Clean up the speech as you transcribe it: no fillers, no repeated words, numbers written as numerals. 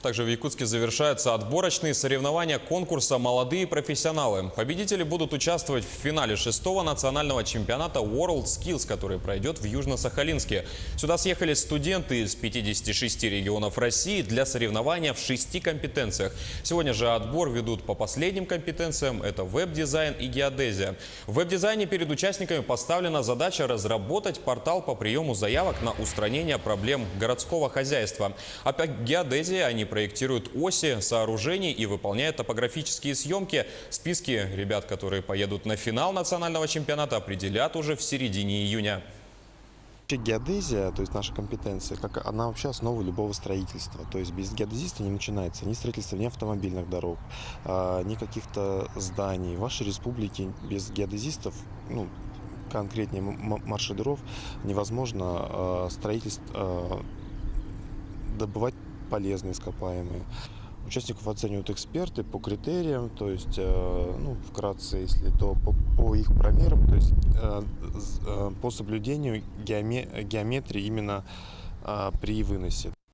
Также в Якутске завершаются отборочные соревнования конкурса «Молодые профессионалы». Победители будут участвовать в финале 6-го национального чемпионата World Skills, который пройдет в Южно-Сахалинске. Сюда съехались студенты из 56 регионов России для соревнования в 6 компетенциях. Сегодня же отбор ведут по последним компетенциям – это веб-дизайн и геодезия. В веб-дизайне перед участниками поставлена задача разработать портал по приему заявок на устранение проблем городского хозяйства. А по геодезии они проектируют оси сооружений и выполняют топографические съемки. Списки ребят, которые поедут на финал национального чемпионата, определят уже в середине июня. Геодезия, то есть наша компетенция, она вообще основа любого строительства. То есть без геодезиста не начинается ни строительство, ни автомобильных дорог, ни каких-то зданий. В вашей республике без геодезистов, конкретнее маршрутов, невозможно добывать полезные ископаемые. Участников оценивают эксперты по критериям, то есть, вкратце, если то по их промерам, то есть по соблюдению геометрии именно при выносе.